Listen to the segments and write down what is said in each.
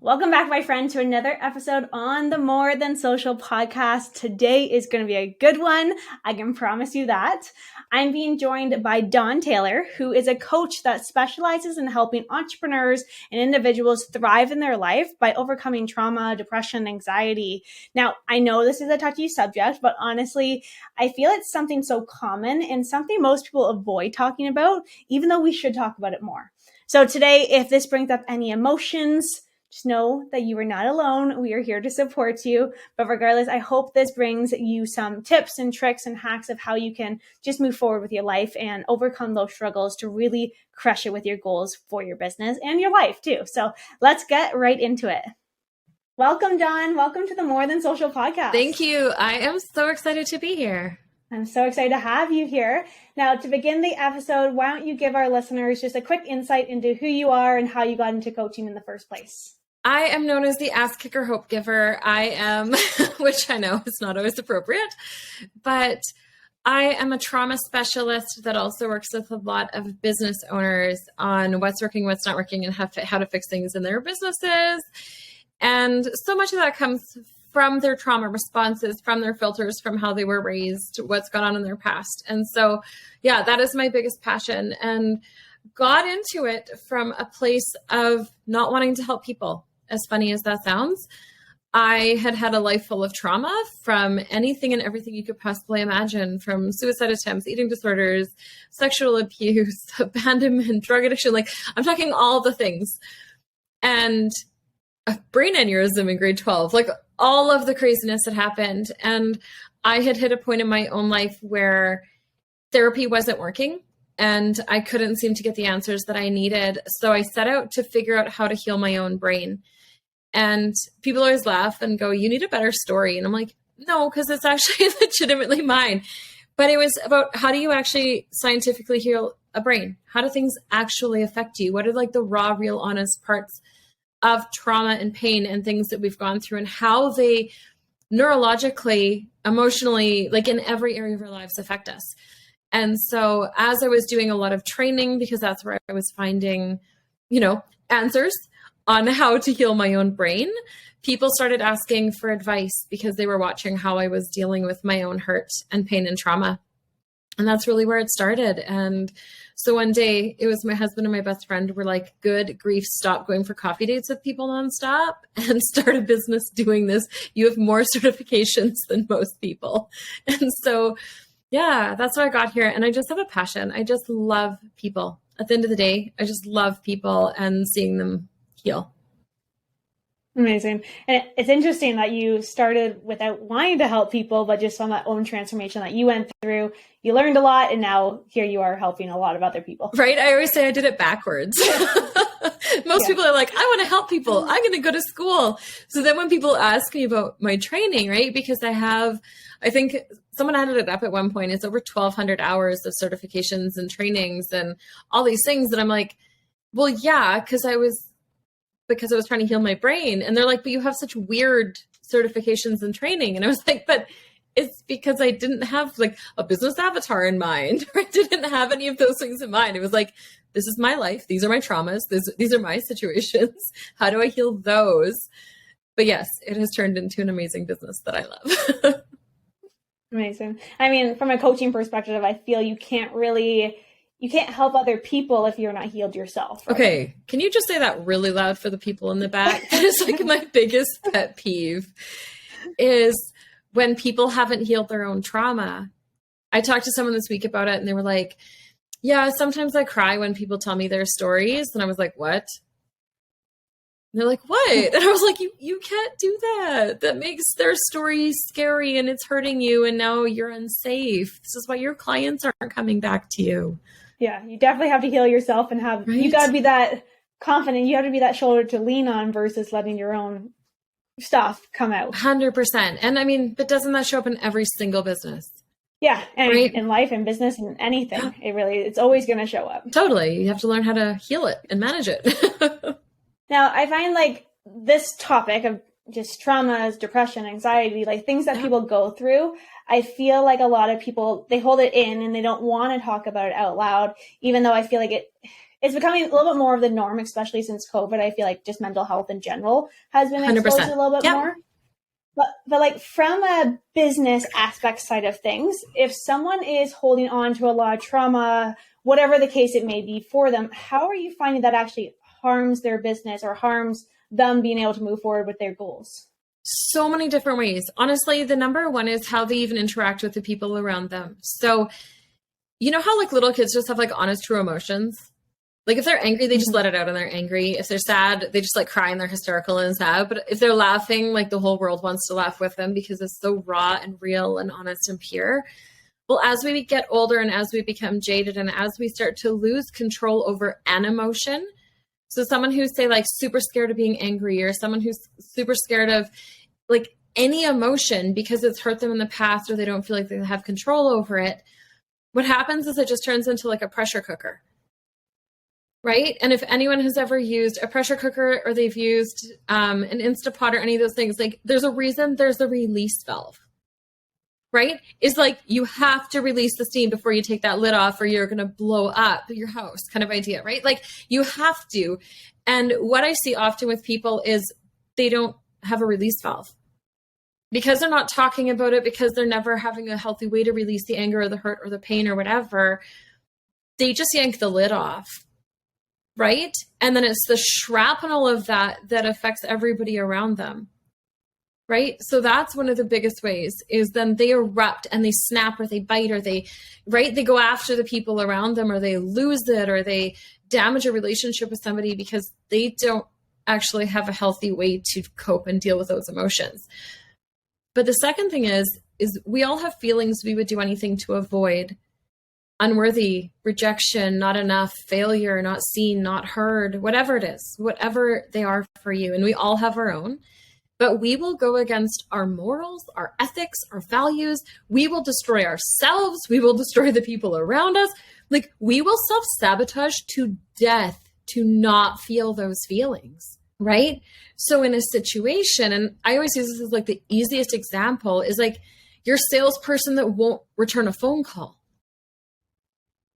Welcome back, my friend, to another episode on the More Than Social podcast. Today is going to be a good one. I can promise you that. I'm being joined by Dawn Taylor, who is a coach that specializes in helping entrepreneurs and individuals thrive in their life by overcoming trauma, depression, anxiety. Now, I know this is a touchy subject, but honestly, I feel it's something so common and something most people avoid talking about, even though we should talk about it more. So today, if this brings up any emotions, just know that you are not alone. We are here to support you. But regardless, I hope this brings you some tips and tricks and hacks of how you can just move forward with your life and overcome those struggles to really crush it with your goals for your business and your life too. So let's get right into it. Welcome, Dawn. Welcome to the More Than Social podcast. Thank you. I am so excited to be here. I'm so excited to have you here. Now, to begin the episode, why don't you give our listeners just a quick insight into who you are and how you got into coaching in the first place? I am known as the ass kicker hope giver. I am, which I know is not always appropriate, but I am a trauma specialist that also works with a lot of business owners on what's working, what's not working, and how to fix things in their businesses. And so much of that comes from their trauma responses, from their filters, from how they were raised, what's gone on in their past. And so, yeah, that is my biggest passion. And got into it from a place of not wanting to help people. As funny as that sounds, I had a life full of trauma from anything and everything you could possibly imagine, from suicide attempts, eating disorders, sexual abuse, abandonment, drug addiction. Like, I'm talking all the things. And a brain aneurysm in grade 12, like all of the craziness had happened. And I had hit a point in my own life where therapy wasn't working. And I couldn't seem to get the answers that I needed. So I set out to figure out how to heal my own brain. And people always laugh and go, you need a better story. And I'm like, no, because it's actually legitimately mine. But it was about, how do you actually scientifically heal a brain? How do things actually affect you? What are like the raw, real, honest parts of trauma and pain and things that we've gone through, and how they neurologically, emotionally, like in every area of our lives affect us? And so as I was doing a lot of training, because that's where I was finding, answers on how to heal my own brain, people started asking for advice because they were watching how I was dealing with my own hurt and pain and trauma. And that's really where it started. And so one day it was my husband and my best friend were like, good grief, stop going for coffee dates with people nonstop and start a business doing this. You have more certifications than most people. And so, yeah, that's why I got here. And I just have a passion. I just love people. At the end of the day, I just love people and seeing them heal. Amazing. And it's interesting that you started without wanting to help people, but just on that own transformation that you went through. You learned a lot, and now here you are helping a lot of other people. Right? I always say I did it backwards. Most people are like, I want to help people. I'm going to go to school. So then when people ask me about my training, right? Because I think someone added it up at one point. It's over 1,200 hours of certifications and trainings and all these things that I'm like, well, yeah, because I was trying to heal my brain. And they're like, but you have such weird certifications and training. And I was like, but it's because I didn't have like a business avatar in mind. Or I didn't have any of those things in mind. It was like, this is my life. These are my traumas. These are my situations. How do I heal those? But yes, it has turned into an amazing business that I love. Amazing. I mean, from a coaching perspective, I feel you can't help other people if you're not healed yourself. Right? Okay. Can you just say that really loud for the people in the back? That is like my biggest pet peeve is when people haven't healed their own trauma. I talked to someone this week about it and they were like, yeah, sometimes I cry when people tell me their stories. And I was like, what? And they're like, what? And I was like, you can't do that. That makes their story scary and it's hurting you. And now you're unsafe. This is why your clients aren't coming back to you. Yeah, you definitely have to heal yourself and you got to be that confident. You have to be that shoulder to lean on versus letting your own stuff come out. 100%. And I mean, but doesn't that show up in every single business? Yeah. And right? in life and business and anything, it's always going to show up. Totally. You have to learn how to heal it and manage it. Now, I find like this topic of just traumas, depression, anxiety, like things that people go through, I feel like a lot of people, they hold it in and they don't want to talk about it out loud, even though I feel like it's becoming a little bit more of the norm, especially since COVID. I feel like just mental health in general has been exposed 100%. a little bit more. But like from a business aspect side of things, if someone is holding on to a lot of trauma, whatever the case it may be for them, how are you finding that actually harms their business or harms them being able to move forward with their goals? So many different ways. Honestly, the number one is how they even interact with the people around them. So, you know how like little kids just have like honest, true emotions? Like if they're angry, they just let it out and they're angry. If they're sad, they just like cry and they're hysterical and sad. But if they're laughing, like the whole world wants to laugh with them because it's so raw and real and honest and pure. Well, as we get older and as we become jaded and as we start to lose control over an emotion, so someone who's say like super scared of being angry or someone who's super scared of like any emotion because it's hurt them in the past or they don't feel like they have control over it, what happens is it just turns into like a pressure cooker. Right? And if anyone has ever used a pressure cooker or they've used an Instapot or any of those things, like there's a reason there's a release valve, right? It's like you have to release the steam before you take that lid off or you're going to blow up your house kind of idea, right? Like you have to. And what I see often with people is they don't have a release valve because they're not talking about it, because they're never having a healthy way to release the anger or the hurt or the pain or whatever. They just yank the lid off. Right? And then it's the shrapnel of that affects everybody around them. Right? So that's one of the biggest ways is then they erupt and they snap or they bite or they go after the people around them or they lose it or they damage a relationship with somebody because they don't actually have a healthy way to cope and deal with those emotions. But the second thing is we all have feelings we would do anything to avoid. Unworthy, rejection, not enough, failure, not seen, not heard, whatever it is, whatever they are for you. And we all have our own, but we will go against our morals, our ethics, our values. We will destroy ourselves. We will destroy the people around us. Like we will self-sabotage to death to not feel those feelings, right? So in a situation, and I always use this as like the easiest example is like your salesperson that won't return a phone call.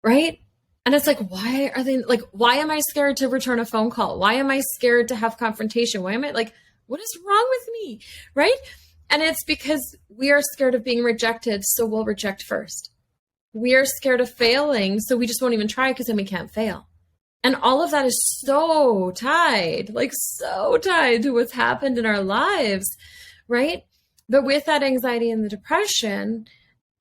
Right? And it's like, why am I scared to return a phone call? Why am I scared to have confrontation? Why am I like, what is wrong with me? Right? And it's because we are scared of being rejected. So we'll reject first. We are scared of failing. So we just won't even try because then we can't fail. And all of that is so tied to what's happened in our lives. Right? But with that anxiety and the depression,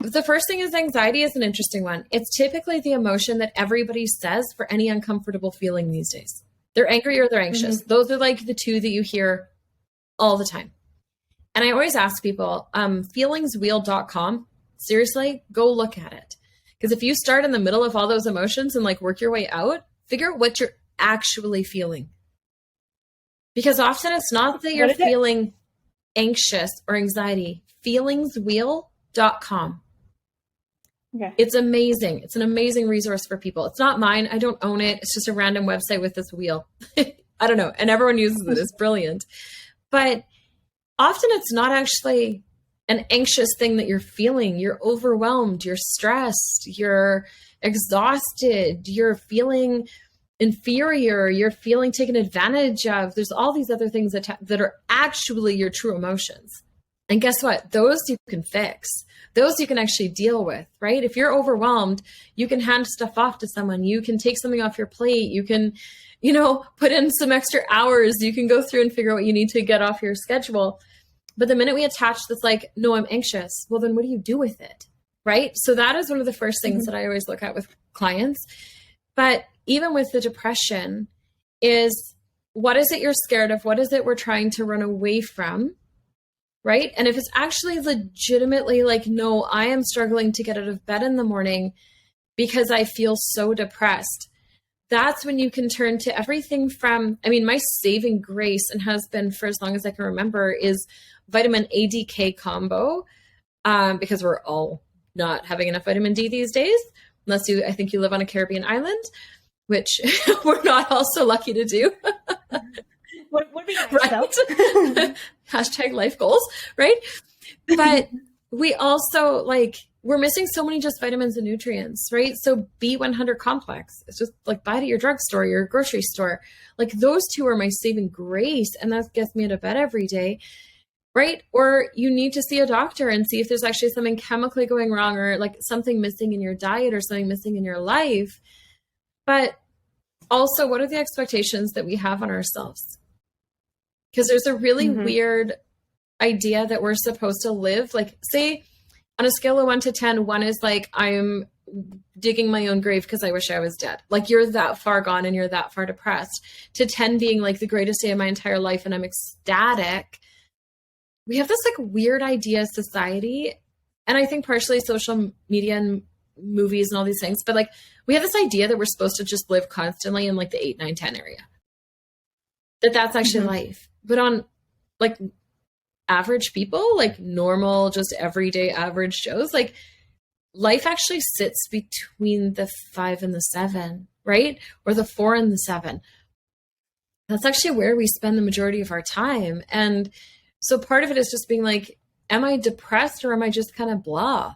the first thing is anxiety is an interesting one. It's typically the emotion that everybody says for any uncomfortable feeling these days. They're angry or they're anxious. Mm-hmm. Those are like the two that you hear all the time. And I always ask people, feelingswheel.com, seriously, go look at it. Because if you start in the middle of all those emotions and like work your way out, figure out what you're actually feeling. Because often it's not that you're feeling anxious or anxiety. Feelingswheel.com. Okay. It's amazing. It's an amazing resource for people. It's not mine. I don't own it. It's just a random website with this wheel. I don't know. And everyone uses it. It's brilliant. But often it's not actually an anxious thing that you're feeling. You're overwhelmed. You're stressed. You're exhausted. You're feeling inferior. You're feeling taken advantage of. There's all these other things that are actually your true emotions. And guess what? Those you can fix. Those you can actually deal with, right? If you're overwhelmed, you can hand stuff off to someone. You can take something off your plate. You can, put in some extra hours. You can go through and figure out what you need to get off your schedule. But the minute we attach this like, no, I'm anxious, well, then what do you do with it, right? So that is one of the first things that I always look at with clients. But even with the depression is, what is it you're scared of? What is it we're trying to run away from? Right? And if it's actually legitimately like, no, I am struggling to get out of bed in the morning because I feel so depressed, that's when you can turn to everything from, my saving grace and has been for as long as I can remember is vitamin ADK combo, because we're all not having enough vitamin D these days, unless I think you live on a Caribbean island, which we're not all so lucky to do. Would be nice, right? Hashtag life goals, right? But we also we're missing so many just vitamins and nutrients, right? So B100 complex, it's just like buy it at your drugstore, your grocery store. Like those two are my saving grace. And that gets me out of bed every day, right? Or you need to see a doctor and see if there's actually something chemically going wrong or like something missing in your diet or something missing in your life. But also, what are the expectations that we have on ourselves? Because there's a really weird idea that we're supposed to live. Like, say, on a scale of 1 to 10, 1 is like, I'm digging my own grave because I wish I was dead. Like, you're that far gone and you're that far depressed. To 10 being like the greatest day of my entire life and I'm ecstatic. We have this like weird idea of society. And I think partially social media and movies and all these things, but like we have this idea that we're supposed to just live constantly in like the 8, 9, 10 area. That's actually life. But on like average people, like normal, just everyday average Joes, like life actually sits between the 5 and the 7, right? Or the 4 and the 7. That's actually where we spend the majority of our time. And so part of it is just being like, am I depressed or am I just kind of blah?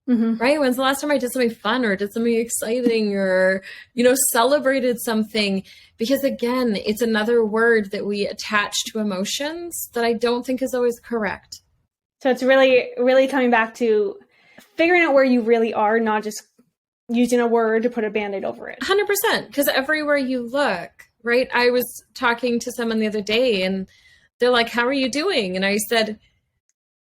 Right? When's the last time I did something fun or did something exciting or, you know, celebrated something? Because again, it's another word that we attach to emotions that I don't think is always correct. So it's really, really coming back to figuring out where you really are, not just using a word to put a bandaid over it. 100%. Because everywhere you look, right? I was talking to someone the other day and they're like, how are you doing? And I said,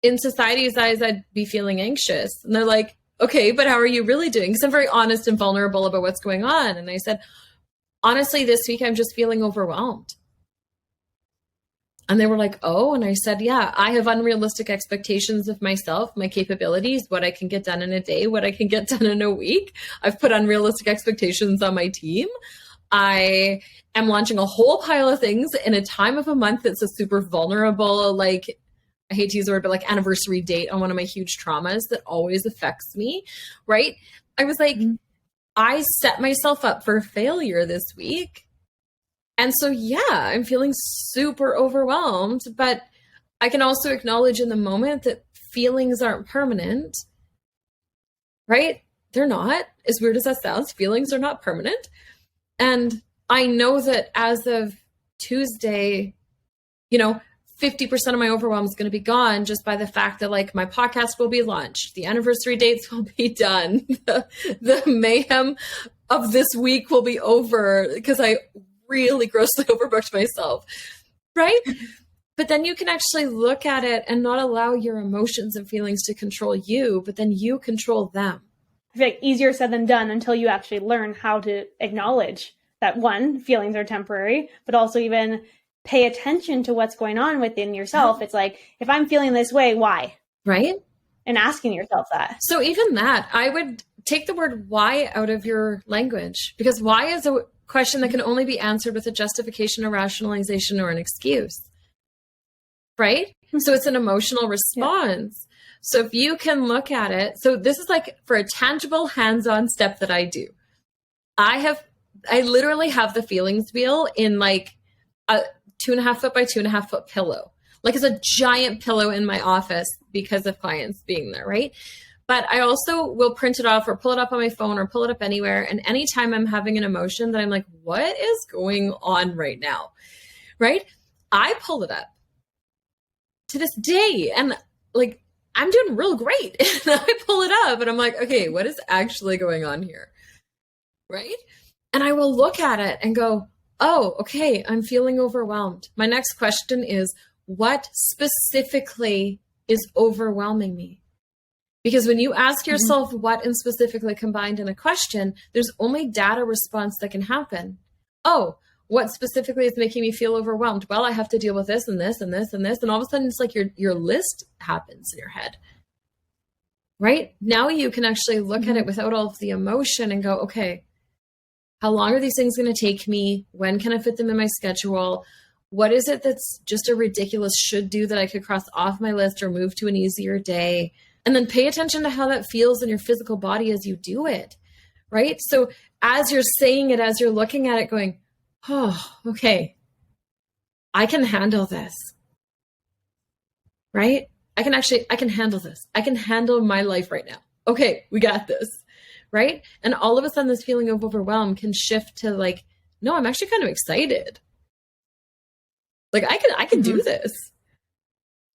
in society's eyes, I'd be feeling anxious. And they're like, okay, but how are you really doing? Because I'm very honest and vulnerable about what's going on. And I said, honestly, this week, I'm just feeling overwhelmed. And they were like, oh, and I said, yeah, I have unrealistic expectations of myself, my capabilities, what I can get done in a day, what I can get done in a week. I've put unrealistic expectations on my team. I am launching a whole pile of things in a time of a month that's a super vulnerable, like, I hate to use the word, but like anniversary date on one of my huge traumas that always affects me, right? I was like, I set myself up for failure this week. And so, yeah, I'm feeling super overwhelmed, but I can also acknowledge in the moment that feelings aren't permanent, right? They're not. As weird as that sounds, feelings are not permanent. And I know that as of Tuesday, you know, 50% of my overwhelm is going to be gone just by the fact that like my podcast will be launched. The anniversary dates will be done. The mayhem of this week will be over because I really grossly overbooked myself. Right? But then you can actually look at it and not allow your emotions and feelings to control you, but then you control them. I feel like easier said than done until you actually learn how to acknowledge that one, feelings are temporary, but also even pay attention to what's going on within yourself. It's like, if I'm feeling this way, why? Right? And asking yourself that. So even that, I would take the word why out of your language, because why is a question that can only be answered with a justification, a rationalization, or an excuse. Right? So it's an emotional response. Yeah. So if you can look at it, so this is like for a tangible hands-on step that I do. I literally have the feelings wheel in like a 2.5 foot by 2.5 foot pillow. Like it's a giant pillow in my office because of clients being there, right? But I also will print it off or pull it up on my phone or pull it up anywhere. And anytime I'm having an emotion that I'm like, what is going on right now? Right? I pull it up to this day and like, I'm doing real great. And I pull it up and I'm like, okay, what is actually going on here? Right? And I will look at it and go, oh, okay, I'm feeling overwhelmed. My next question is, what specifically is overwhelming me? Because when you ask yourself what and specifically combined in a question, there's only data response that can happen. Oh, what specifically is making me feel overwhelmed? Well, I have to deal with this and this and this and this. And all of a sudden it's like your list happens in your head, right? Now you can actually look at it without all of the emotion and go, okay, how long are these things going to take me? When can I fit them in my schedule? What is it that's just a ridiculous should do that I could cross off my list or move to an easier day? And then pay attention to how that feels in your physical body as you do it, right? So as you're saying it, as you're looking at it going, oh, okay, I can handle this, right? I can handle this. I can handle my life right now. Okay, we got this. Right? And all of a sudden this feeling of overwhelm can shift to like, no, I'm actually kind of excited. Like I can do this.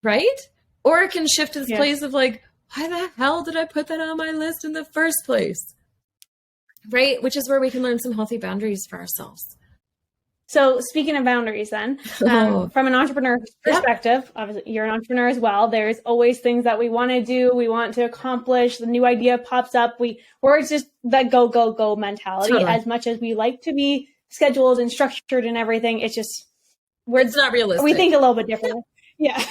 Right? Or it can shift to this place of like, why the hell did I put that on my list in the first place? Right? Which is where we can learn some healthy boundaries for ourselves. So speaking of boundaries then, from an entrepreneur perspective, obviously you're an entrepreneur as well. There's always things that we want to do. We want to accomplish. The new idea pops up. We're just that go, go, go mentality. Totally. As much as we like to be scheduled and structured and everything, it's not realistic. We think a little bit differently. Yeah.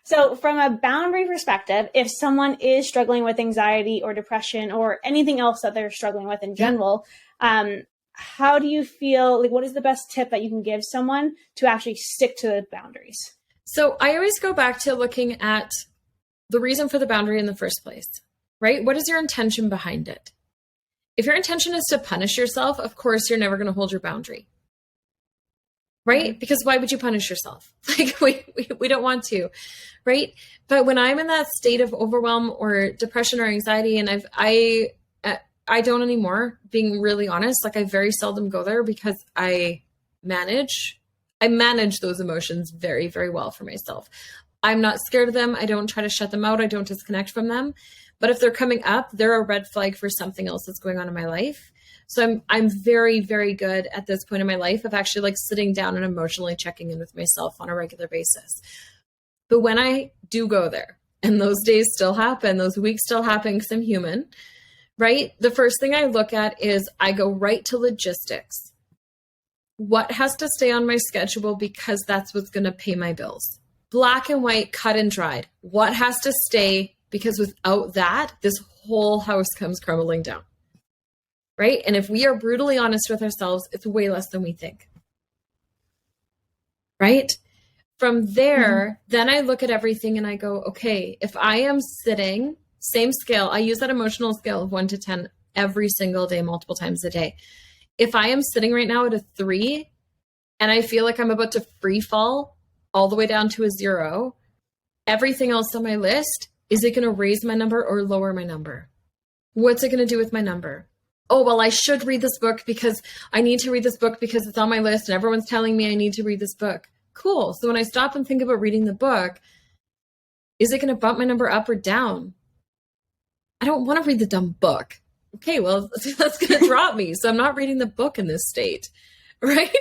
So from a boundary perspective, if someone is struggling with anxiety or depression or anything else that they're struggling with in general, how do you feel, like what is the best tip that you can give someone to actually stick to the boundaries? So I always go back to looking at the reason for the boundary in the first place, right? What is your intention behind it? If your intention is to punish yourself, of course, you're never going to hold your boundary, right? Mm-hmm. Because why would you punish yourself? Like we don't want to, right? But when I'm in that state of overwhelm or depression or anxiety, and I don't anymore, being really honest, like I very seldom go there because I manage those emotions very, very well for myself. I'm not scared of them. I don't try to shut them out. I don't disconnect from them. But if they're coming up, they're a red flag for something else that's going on in my life. So I'm very, very good at this point in my life of actually like sitting down and emotionally checking in with myself on a regular basis. But when I do go there, and those days still happen, those weeks still happen because I'm human, right? The first thing I look at is I go right to logistics. What has to stay on my schedule because that's what's going to pay my bills? Black and white, cut and dried. What has to stay because without that, this whole house comes crumbling down, right? And if we are brutally honest with ourselves, it's way less than we think, right? From there, then I look at everything and I go, okay, if I am sitting, same scale, I use that emotional scale of 1 to 10 every single day, multiple times a day. If I am sitting right now at a 3 and I feel like I'm about to free fall all the way down to a 0, everything else on my list, is it going to raise my number or lower my number? What's it going to do with my number? Oh, well, I should read this book because I need to read this book because it's on my list and everyone's telling me I need to read this book. Cool. So when I stop and think about reading the book, is it going to bump my number up or down? I don't want to read the dumb book. Okay, well, that's going to drop me. So I'm not reading the book in this state, right?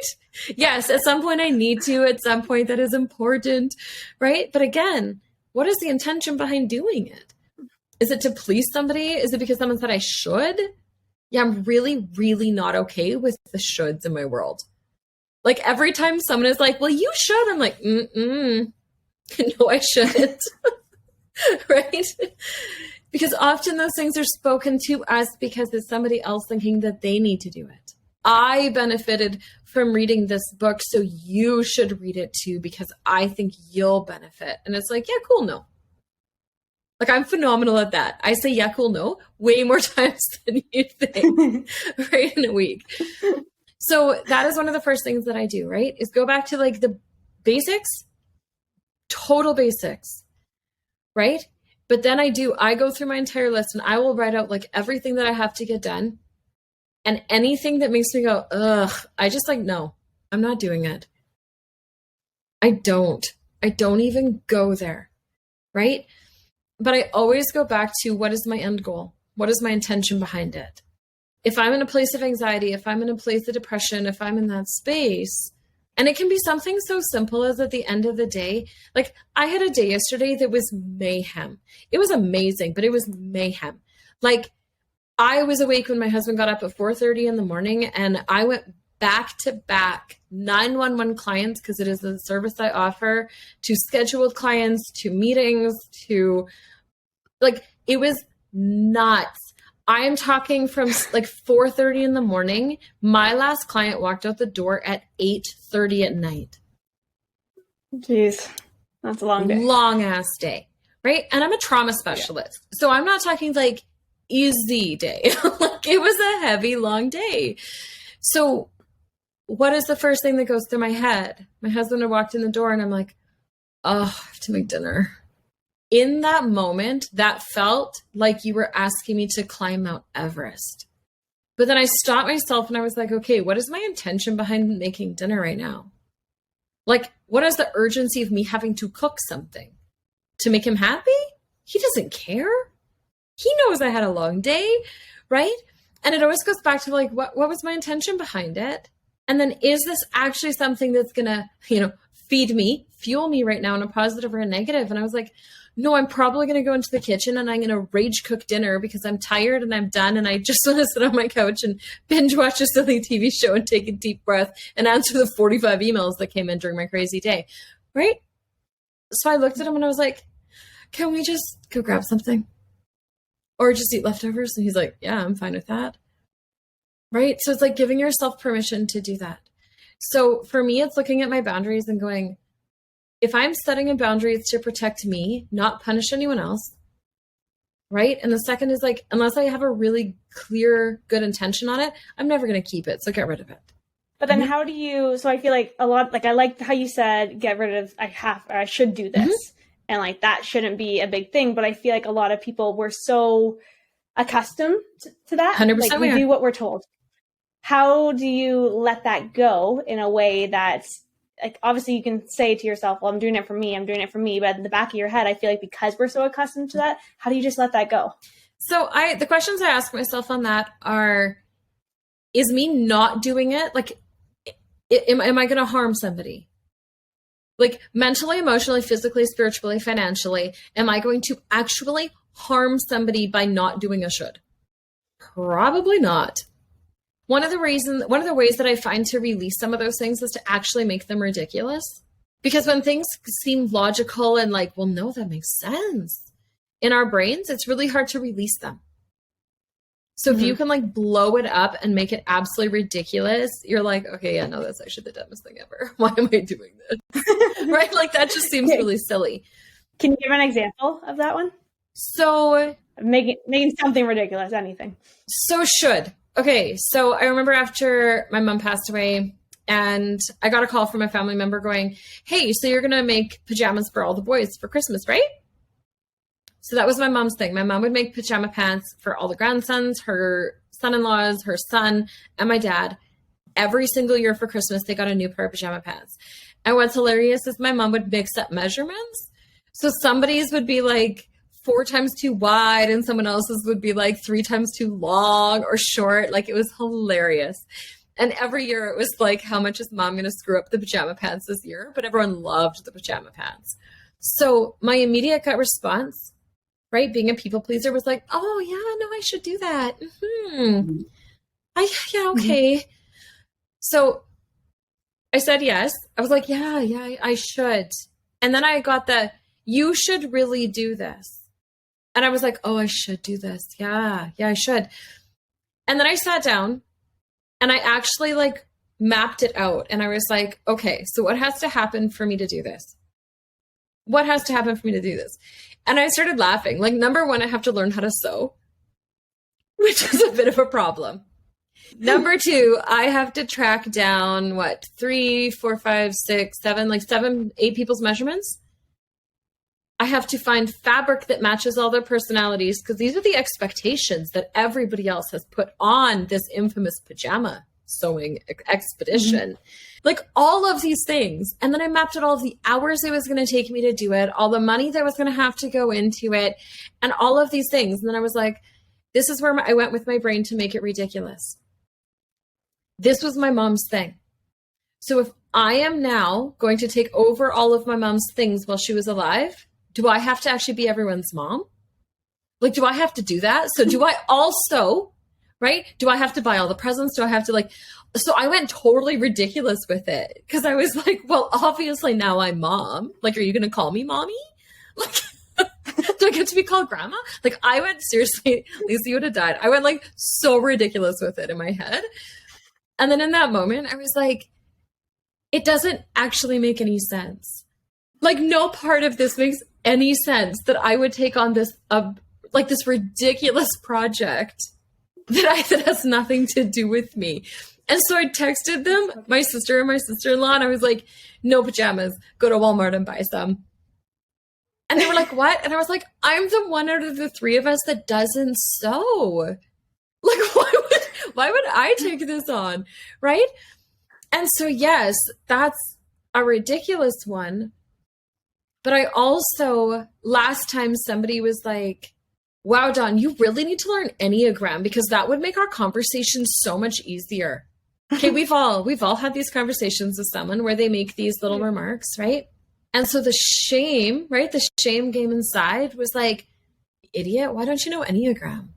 Yes, at some point I need to, at some point that is important, right? But again, what is the intention behind doing it? Is it to please somebody? Is it because someone said I should? Yeah, I'm really, really not okay with the shoulds in my world. Like every time someone is like, well, you should, I'm like, no, I shouldn't, right? Because often those things are spoken to us because it's somebody else thinking that they need to do it. I benefited from reading this book, so you should read it too because I think you'll benefit. And it's like, yeah, cool, no. Like I'm phenomenal at that. I say, yeah, cool, no, way more times than you think, right, in a week. So that is one of the first things that I do, right, is go back to like the basics, total basics, right? But then I go through my entire list and I will write out like everything that I have to get done and anything that makes me go, ugh, I just like, no, I'm not doing it. I don't even go there, right? But I always go back to what is my end goal? What is my intention behind it? If I'm in a place of anxiety, if I'm in a place of depression, if I'm in that space, and it can be something so simple as at the end of the day, like I had a day yesterday that was mayhem. It was amazing, but it was mayhem. Like I was awake when my husband got up at 4:30 in the morning and I went back to back 911 clients because it is a service I offer to scheduled clients, to meetings, to like, it was nuts. I'm talking from like 4:30 in the morning. My last client walked out the door at 8:30 at night. Jeez, that's a long day. Long ass day, right? And I'm a trauma specialist. Yeah. So I'm not talking like easy day. Like it was a heavy, long day. So what is the first thing that goes through my head? My husband had walked in the door and I'm like, oh, I have to make dinner. in that moment, that felt like you were asking me to climb Mount Everest. But then I stopped myself and I was like, okay, what is my intention behind making dinner right now? Like, what is the urgency of me having to cook something? To make him happy? He doesn't care. He knows I had a long day, right? And it always goes back to like, what was my intention behind it? And then is this actually something that's going to, feed me, fuel me right now in a positive or a negative? And I was like, no, I'm probably going to go into the kitchen and I'm going to rage cook dinner because I'm tired and I'm done. And I just want to sit on my couch and binge watch a silly TV show and take a deep breath and answer the 45 emails that came in during my crazy day. Right? So I looked at him and I was like, can we just go grab something? Or just eat leftovers? And he's like, yeah, I'm fine with that. Right? So it's like giving yourself permission to do that. So for me, it's looking at my boundaries and going, if I'm setting a boundary, it's to protect me, not punish anyone else. Right? And the second is like, unless I have a really clear, good intention on it, I'm never going to keep it. So get rid of it. But then how do you, so I feel like a lot, like I liked how you said, get rid of, I should do this. And like, that shouldn't be a big thing. But I feel like a lot of people were so accustomed to that. 100% like we do what we're told. How do you let that go in a way that's like, obviously you can say to yourself, well, I'm doing it for me. But in the back of your head, I feel like because we're so accustomed to that, how do you just let that go? So the questions I ask myself on that are, is me not doing it? Like, am I going to harm somebody? Like mentally, emotionally, physically, spiritually, financially, am I going to actually harm somebody by not doing a should? Probably not. One of the ways that I find to release some of those things is to actually make them ridiculous. Because when things seem logical and like, well, no, that makes sense in our brains, it's really hard to release them. So if you can like blow it up and make it absolutely ridiculous, you're like, okay, yeah, no, that's actually the dumbest thing ever. Why am I doing this? Right? Like that just seems really silly. Can you give an example of that one? So making something ridiculous, anything. So should. Okay, so I remember after my mom passed away and I got a call from a family member going, hey, so you're going to make pajamas for all the boys for Christmas, right? So that was my mom's thing. My mom would make pajama pants for all the grandsons, her son-in-laws, her son, and my dad. Every single year for Christmas, they got a new pair of pajama pants. And what's hilarious is my mom would mix up measurements. So somebody's would be like 4 times too wide and someone else's would be like 3 times too long or short. Like it was hilarious. And every year it was like, how much is mom going to screw up the pajama pants this year? But everyone loved the pajama pants. So my immediate gut response, right, being a people pleaser, was like, oh yeah, no, I should do that. Yeah, okay. So I said yes. I was like, yeah, I should. And then I got the, you should really do this. And I was like, oh, I should do this. Yeah, I should. And then I sat down and I actually like mapped it out. And I was like, okay, so what has to happen for me to do this? What has to happen for me to do this? And I started laughing. Like, number one, I have to learn how to sew, which is a bit of a problem. Number two, I have to track down 3, 4, 5, 6, 7, like 7, 8 people's measurements. I have to find fabric that matches all their personalities because these are the expectations that everybody else has put on this infamous pajama sewing expedition. Like all of these things. And then I mapped out all of the hours it was going to take me to do it, all the money that was going to have to go into it, and all of these things. And then I was like, this is where I went with my brain to make it ridiculous. This was my mom's thing. So if I am now going to take over all of my mom's things while she was alive, do I have to actually be everyone's mom? Like, do I have to do that? So do I also, right? Do I have to buy all the presents? Do I have to so I went totally ridiculous with it because I was like, well, obviously now I'm mom. Like, are you going to call me mommy? Like, do I get to be called grandma? Like I went seriously, Lisa would have died. I went like so ridiculous with it in my head. And then in that moment, I was like, it doesn't actually make any sense. Like no part of this makes any sense that I would take on this, this ridiculous project that has nothing to do with me. And so I texted them, my sister and my sister-in-law, and I was like, no pajamas, go to Walmart and buy some. And they were like, what? And I was like, I'm the one out of the three of us that doesn't sew. Like, why would I take this on? Right? And so, yes, that's a ridiculous one. But I also, last time somebody was like, wow, Dawn, you really need to learn Enneagram because that would make our conversation so much easier. Okay, we've all had these conversations with someone where they make these little remarks, right? And so the shame, right? The shame game inside was like, idiot, why don't you know Enneagram?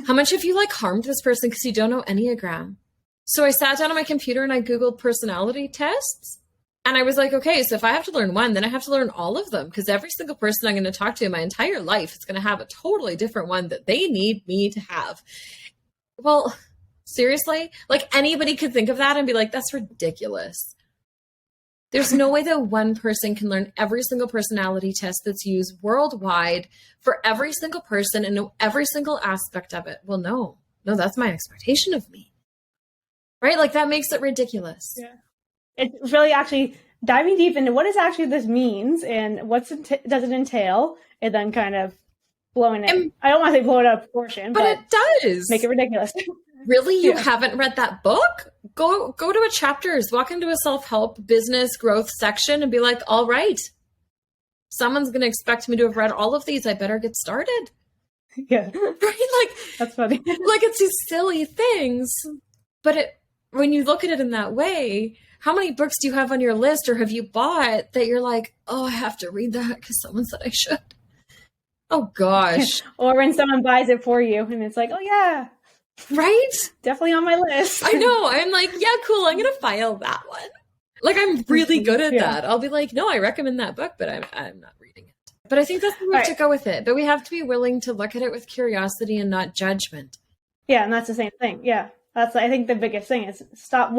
How much have you like harmed this person because you don't know Enneagram? So I sat down on my computer and I Googled personality tests. And I was like, okay, so if I have to learn one, then I have to learn all of them because every single person I'm going to talk to in my entire life is going to have a totally different one that they need me to have. Well, seriously? Like anybody could think of that and be like, that's ridiculous. There's no way that one person can learn every single personality test that's used worldwide for every single person and know every single aspect of it. Well, no, that's my expectation of me. Right? Like that makes it ridiculous. Yeah. It's really actually diving deep into what actually this means and does it entail, and then kind of blowing it. I don't want to say blow it out of proportion, but it does make it ridiculous. Really? You haven't read that book? Go to a chapters, walk into a self-help business growth section and be like, all right, someone's going to expect me to have read all of these. I better get started. Yeah. Right? Like, that's funny. Like it's these silly things, but when you look at it in that way, how many books do you have on your list or have you bought that you're like, oh, I have to read that because someone said I should? Oh, gosh. Or when someone buys it for you and it's like, oh, yeah. Right? Definitely on my list. I know. I'm like, yeah, cool. I'm going to file that one. Like, I'm really good at that. I'll be like, no, I recommend that book, but I'm not reading it. But I think that's the way to go with it. But we have to be willing to look at it with curiosity and not judgment. Yeah, and that's the same thing. Yeah. That's, I think, the biggest thing is stop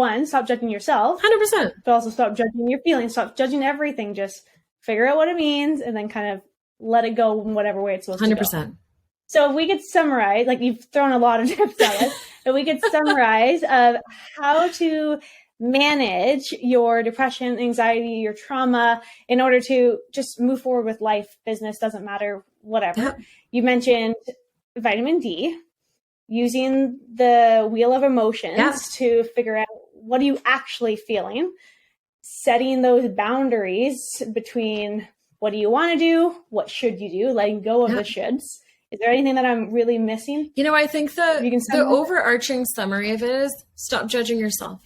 judging yourself. 100%. But also stop judging your feelings. Stop judging everything. Just figure out what it means and then kind of let it go in whatever way it's supposed 100%. to go. So if we could summarize, like you've thrown a lot of tips at us, but we could summarize of how to manage your depression, anxiety, your trauma in order to just move forward with life, business, doesn't matter, whatever. Yeah. You mentioned vitamin D. Using the wheel of emotions to figure out what are you actually feeling, setting those boundaries between what do you want to do, what should you do, letting go of the shoulds. Is there anything that I'm really missing? You know, I think the overarching summary of it is stop judging yourself.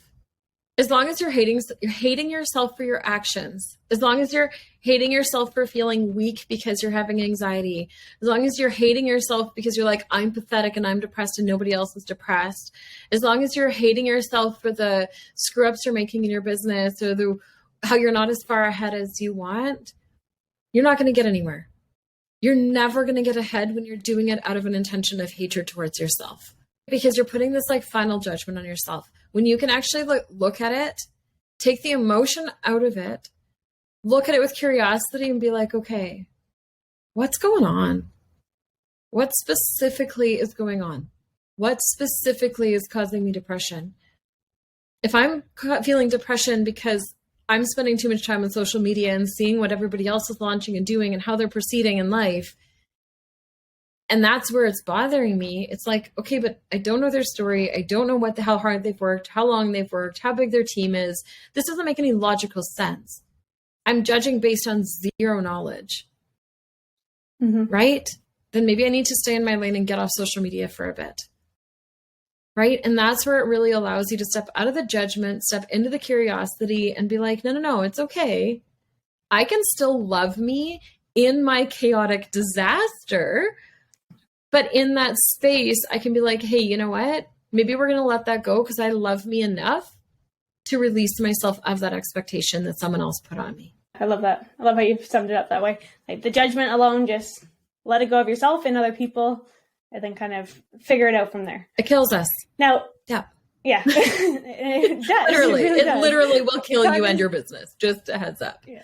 As long as you're hating yourself for your actions, as long as you're hating yourself for feeling weak because you're having anxiety, as long as you're hating yourself because you're like, I'm pathetic and I'm depressed and nobody else is depressed, as long as you're hating yourself for the screw ups you're making in your business or how you're not as far ahead as you want, you're not going to get anywhere. You're never going to get ahead when you're doing it out of an intention of hatred towards yourself because you're putting this like final judgment on yourself. When you can actually look at it, take the emotion out of it, look at it with curiosity and be like, okay, what's going on? What specifically is going on? What specifically is causing me depression? If I'm feeling depression because I'm spending too much time on social media and seeing what everybody else is launching and doing and how they're proceeding in life, and that's where it's bothering me. It's like, okay, but I don't know their story. I don't know how hard they've worked, how long they've worked, how big their team is. This doesn't make any logical sense. I'm judging based on zero knowledge, right? Then maybe I need to stay in my lane and get off social media for a bit, right? And that's where it really allows you to step out of the judgment, step into the curiosity and be like, no, it's okay. I can still love me in my chaotic disaster. But in that space, I can be like, hey, you know what? Maybe we're going to let that go because I love me enough to release myself of that expectation that someone else put on me. I love that. I love how you summed it up that way. Like the judgment alone, just let it go of yourself and other people and then kind of figure it out from there. It kills us. Now, yeah. It does. Literally. It literally will kill you and your business. Just a heads up. Yeah.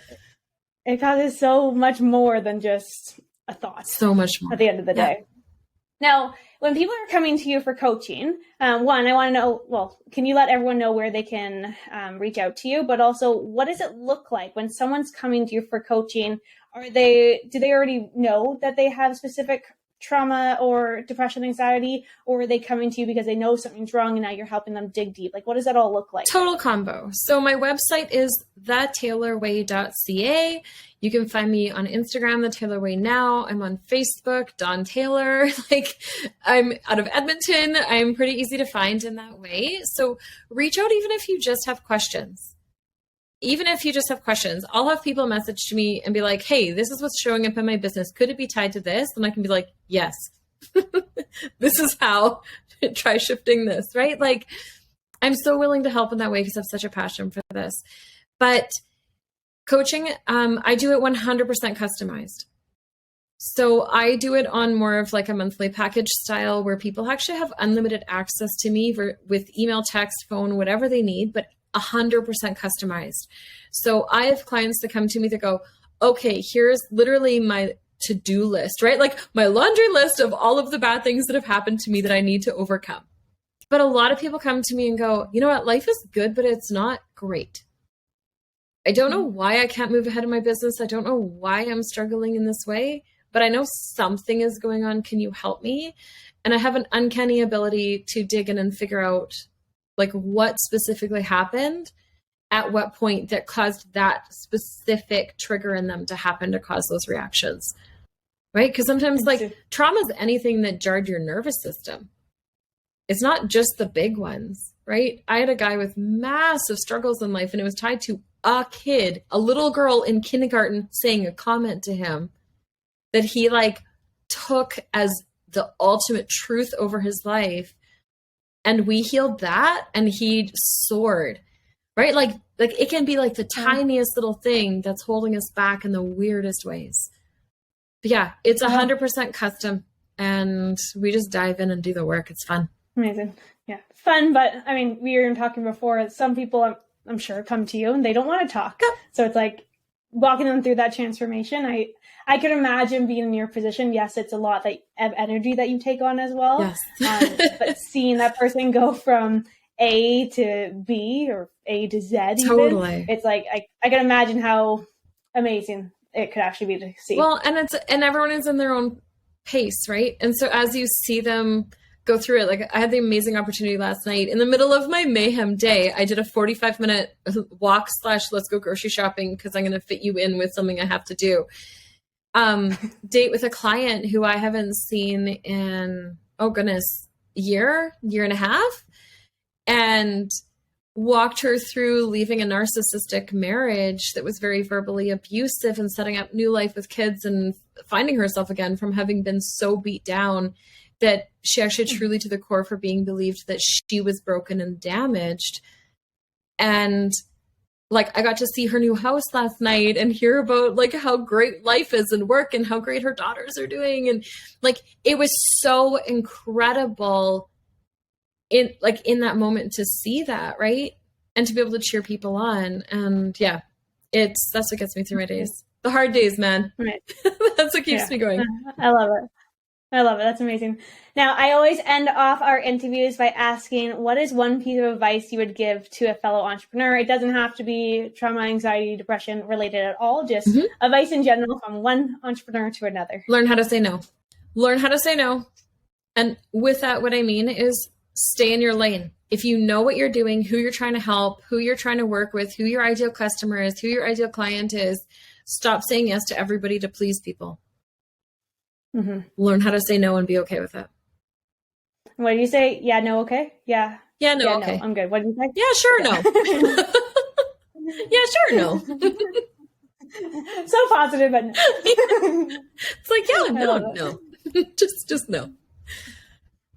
It causes so much more than just a thought. So much more. At the end of the day. Now, when people are coming to you for coaching, one, I want to know, well, can you let everyone know where they can reach out to you? But also, what does it look like when someone's coming to you for coaching? Do they already know that they have specific trauma or depression, anxiety, or are they coming to you because they know something's wrong and now you're helping them dig deep? Like, what does that all look like? Total combo. So my website is thetaylorway.ca. You can find me on Instagram, The Taylor Way Now. I'm on Facebook, Dawn Taylor. Like, I'm out of Edmonton. I'm pretty easy to find in that way. So reach out even if you just have questions. Even if you just have questions, I'll have people message to me and be like, hey, this is what's showing up in my business. Could it be tied to this? And I can be like, yes, this is how. Try shifting this, right? Like, I'm so willing to help in that way because I have such a passion for this. But coaching, I do it 100% customized. So I do it on more of like a monthly package style where people actually have unlimited access to me with email, text, phone, whatever they need, but 100% customized. So I have clients that come to me that go, okay, here's literally my to-do list, right? Like my laundry list of all of the bad things that have happened to me that I need to overcome. But a lot of people come to me and go, you know what? Life is good, but it's not great. I don't know why I can't move ahead in my business. I don't know why I'm struggling in this way, but I know something is going on. Can you help me? And I have an uncanny ability to dig in and figure out like what specifically happened at what point that caused that specific trigger in them to happen to cause those reactions, right? Because sometimes like trauma is anything that jarred your nervous system. It's not just the big ones, right? I had a guy with massive struggles in life and it was tied to a kid, a little girl in kindergarten saying a comment to him that he like took as the ultimate truth over his life. And we healed that and he soared, right? Like it can be like the tiniest little thing that's holding us back in the weirdest ways. But yeah, it's 100% custom and we just dive in and do the work. It's fun. Amazing. Yeah. Fun. But I mean, we were talking before, some people I'm sure come to you and they don't want to talk. So it's like walking them through that transformation. I could imagine being in your position. Yes, it's a lot of energy that you take on as well. Yes. But seeing that person go from A to B or A to Z, even, totally. It's like I can imagine how amazing it could actually be to see. Well, and everyone is in their own pace, right? And so as you see them go through it, like I had the amazing opportunity last night in the middle of my mayhem day. I did a 45-minute walk / let's go grocery shopping because I'm going to fit you in with something I have to do. Date with a client who I haven't seen in, year and a half, and walked her through leaving a narcissistic marriage that was very verbally abusive and setting up new life with kids and finding herself again from having been so beat down that she actually truly to the core for being believed that she was broken and damaged. And like, I got to see her new house last night and hear about like how great life is and work and how great her daughters are doing. And like, it was so incredible in that moment to see that, right? And to be able to cheer people on. And yeah, that's what gets me through my days. The hard days, man. Right. That's what keeps me going. I love it. That's amazing. Now, I always end off our interviews by asking, what is one piece of advice you would give to a fellow entrepreneur? It doesn't have to be trauma, anxiety, depression related at all, just advice in general from one entrepreneur to another. Learn how to say no. Learn how to say no. And with that, what I mean is stay in your lane. If you know what you're doing, who you're trying to help, who you're trying to work with, who your ideal customer is, who your ideal client is, stop saying yes to everybody to please people. Learn how to say no and be okay with it. What do you say? Yeah, no, okay? Yeah. Yeah, no, okay. No, I'm good. What do you say? Yeah, sure, no. Yeah, sure, no. So positive, but no. It's like, yeah, no. just no.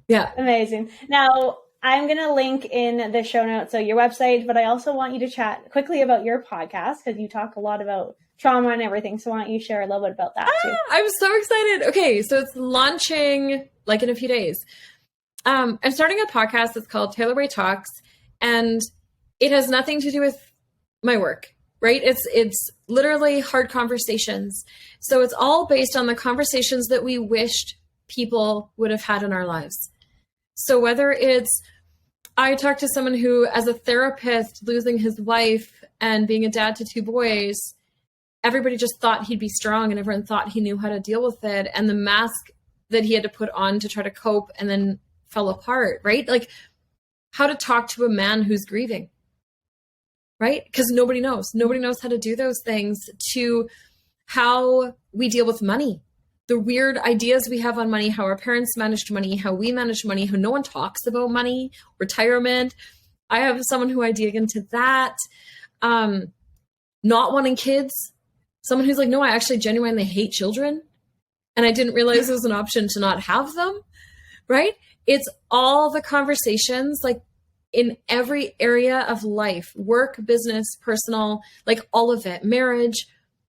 Yeah. Amazing. Now, I'm going to link in the show notes, so your website, but I also want you to chat quickly about your podcast because you talk a lot about trauma and everything. So why don't you share a little bit about that too? I'm so excited. Okay, so it's launching like in a few days. I'm starting a podcast that's called Taylor Way Talks, and it has nothing to do with my work, right? It's literally hard conversations. So it's all based on the conversations that we wished people would have had in our lives. So whether it's, I talked to someone who, as a therapist, losing his wife and being a dad to 2 boys, everybody just thought he'd be strong and everyone thought he knew how to deal with it. And the mask that he had to put on to try to cope and then fell apart, right? Like how to talk to a man who's grieving, right? Because nobody knows how to do those things, to how we deal with money, the weird ideas we have on money, how our parents managed money, how we manage money, how no one talks about money, retirement. I have someone who I dig into that. Not wanting kids, someone who's like, no, I actually genuinely hate children. And I didn't realize it was an option to not have them, right? It's all the conversations, like in every area of life, work, business, personal, like all of it, marriage,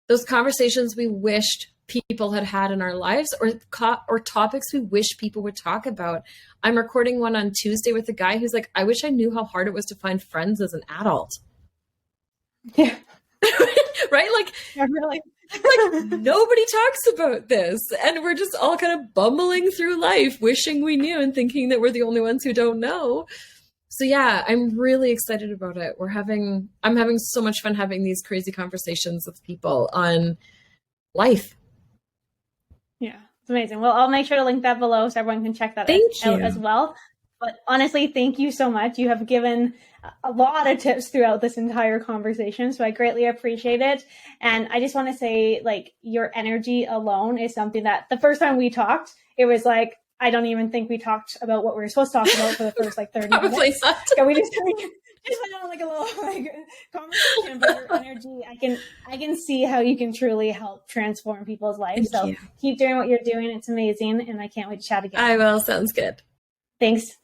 those conversations we wished people had had in our lives, or topics we wish people would talk about. I'm recording one on Tuesday with a guy who's like, I wish I knew how hard it was to find friends as an adult. Yeah. Right? Like, yeah, really. like nobody talks about this, and we're just all kind of bumbling through life wishing we knew and thinking that we're the only ones who don't know. So yeah, I'm really excited about it. I'm having so much fun having these crazy conversations with people on life. Yeah, it's amazing. Well, I'll make sure to link that below so everyone can check that out as well. But honestly, thank you so much. You have given a lot of tips throughout this entire conversation, so I greatly appreciate it. And I just want to say, like, your energy alone is something that the first time we talked, it was like, I don't even think we talked about what we were supposed to talk about for the first like 30 minutes. So we just went on like a little conversation about your energy. I can see how you can truly help transform people's lives. So keep doing what you're doing. It's amazing. And I can't wait to chat again. I will. Sounds good. Thanks.